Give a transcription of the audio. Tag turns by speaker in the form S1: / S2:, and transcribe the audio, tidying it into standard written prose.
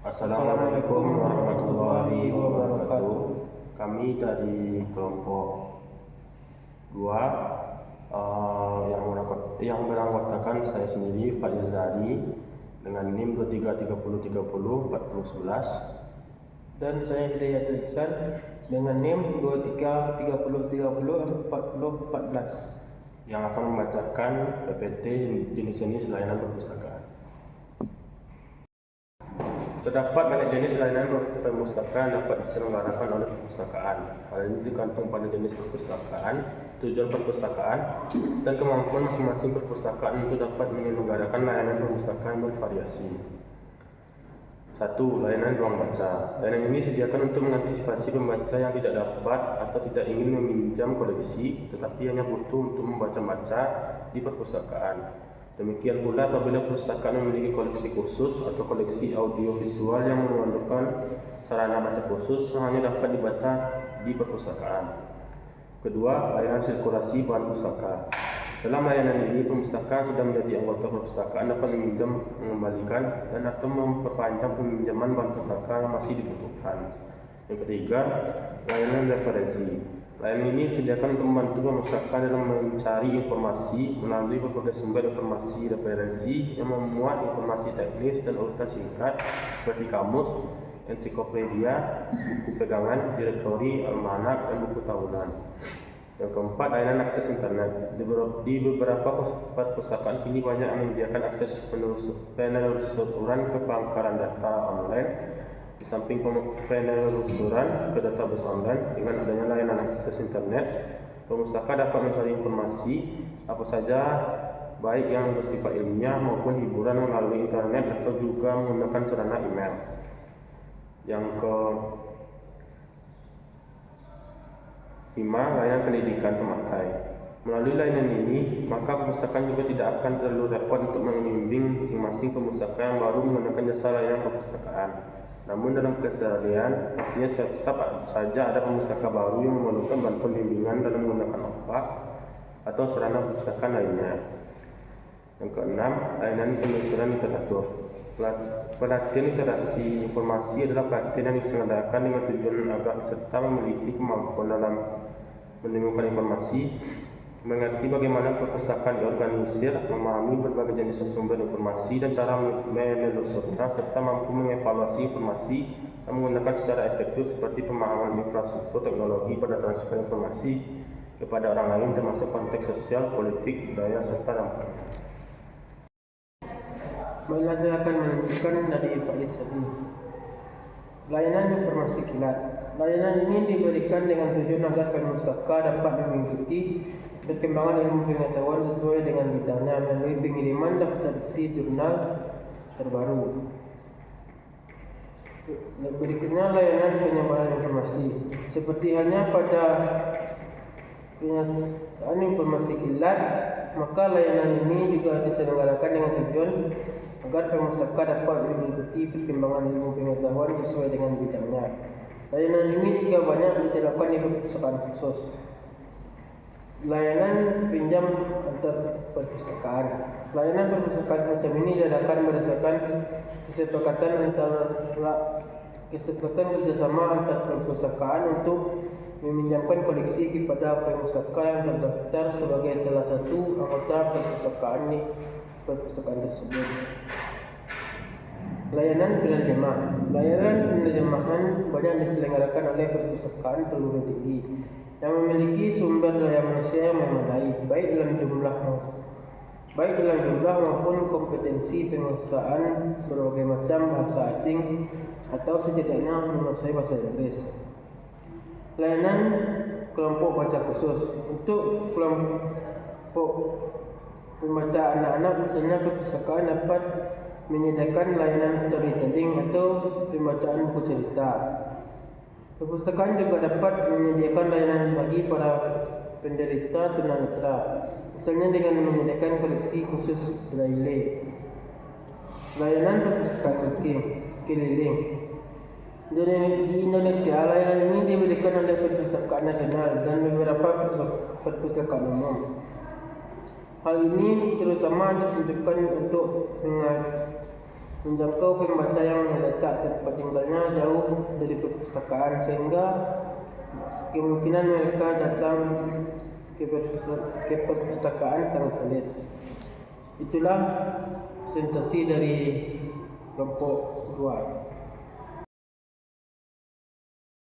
S1: Assalamualaikum warahmatullahi wabarakatuh. Kami dari kelompok 2 yang beranggotakan saya sendiri, Pak Yazari, dengan NIM 2330304011,
S2: dan saya Hidayatul Ihsan dengan NIM 2330304014
S1: yang akan membacakan PPT jenis-jenis layanan perpustakaan. Terdapat banyak jenis layanan perpustakaan dapat diselenggarakan oleh perpustakaan. Hal ini digantung pada jenis perpustakaan, tujuan perpustakaan, dan kemampuan masing-masing perpustakaan untuk dapat menyelenggarakan layanan perpustakaan bervariasi. 1. Layanan ruang baca. Layanan ini disediakan untuk mengantisipasi pembaca yang tidak dapat atau tidak ingin meminjam koleksi, tetapi hanya butuh untuk membaca-baca di perpustakaan. Demikian pula apabila perpustakaan memiliki koleksi khusus atau koleksi audio visual yang memerlukan sarana baca khusus yang hanya dapat dibaca di perpustakaan. Kedua, layanan sirkulasi bahan pustaka. Dalam layanan ini, perpustakaan sudah menjadi anggota perpustakaan dapat meminjam, mengembalikan, dan atau memperpanjang peminjaman bahan pustaka yang masih dibutuhkan. Yang ketiga, layanan referensi. Layanan ini disediakan untuk membantu perpustakaan dalam mencari informasi melalui berbagai sumber informasi referensi yang memuat informasi teknis dan urutan singkat seperti kamus, ensiklopedia, buku pegangan, direktori, almanak, dan buku tahunan. Yang keempat, layanan akses internet. Di beberapa perpustakaan kini banyak yang menyediakan akses penelusuran ke pangkalan data online. Di samping penelusuran ke database online, dengan adanya layanan akses internet, perpustaka dapat mencari informasi apa saja, baik yang bersifat ilmiah maupun hiburan melalui internet atau juga menggunakan sarana email. Yang kelima, layanan pendidikan pemakai. Melalui layanan ini, maka perpustakaan juga tidak akan terlalu repot untuk membimbing masing-masing perpustaka yang baru menggunakan jasa layanan perpustakaan. Namun dalam keseharian, pastinya tetap saja ada perpustaka baru yang memerlukan bantuan bimbingan dalam menggunakan opak atau sarana perpustakaan lainnya. Yang keenam, layanan penelusuran literatur. Pelatihan literasi informasi adalah pelatihan yang diselenggarakan dengan tujuan agar peserta memiliki kemampuan dalam menemukan informasi, mengerti bagaimana perpustakaan diorganisir, memahami berbagai jenis sumber informasi dan cara menelusurnya, serta mampu mengevaluasi informasi dan menggunakan secara efektif seperti pemahaman infrastruktur teknologi pada transfer informasi kepada orang lain termasuk konteks sosial, politik, budaya, serta dampaknya.
S2: Baiklah, saya akan menunjukkan dari Pak Yazari. Layanan informasi kilat. Layanan ini diberikan dengan tujuan agar perpustaka dapat mengikuti perkembangan ilmu pengetahuan sesuai dengan bidangnya melalui pengiriman daftar isi jurnal terbaru. Berikutnya, layanan penyebaran informasi. Seperti halnya pada penyataan informasi kilat, maka layanan ini juga diselenggarakan dengan tujuan agar perpustaka dapat mengikuti perkembangan ilmu pengetahuan sesuai dengan bidangnya. Layanan ini juga banyak diterapkan di perpustakaan khusus. Layanan pinjam antar perpustakaan. Layanan perpustakaan macam ini diadakan berdasarkan kesepakatan kerjasama antar perpustakaan untuk meminjamkan koleksi kepada perpustaka yang terdaftar sebagai salah satu anggota perpustakaan di perpustakaan tersebut. Layanan penerjemah. Layanan penerjemahan banyak diselenggarakan oleh perpustakaan perguruan tinggi yang memiliki sumber daya manusia yang memadai, baik dalam jumlah maupun kompetensi penguasaan berbagai macam bahasa asing atau setidaknya menguasai bahasa Inggris. Layanan kelompok baca khusus. Untuk kelompok pembaca anak-anak, misalnya perpustakaan dapat menyediakan layanan storytelling atau pembacaan buku cerita. Perpustakaan juga dapat menyediakan layanan bagi para penderita tunanetra, misalnya dengan menyediakan koleksi khusus braille. Layanan perpustakaan keliling. Di Indonesia, layanan ini diberikan oleh Perpustakaan Nasional dan beberapa perpustakaan umum. Hal ini terutama ditujukan untuk menjangkau pembaca yang letak tempat tinggalnya jauh dari perpustakaan, sehingga kemungkinan mereka datang ke perpustakaan sangat sulit. Itulah presentasi dari kelompok 2.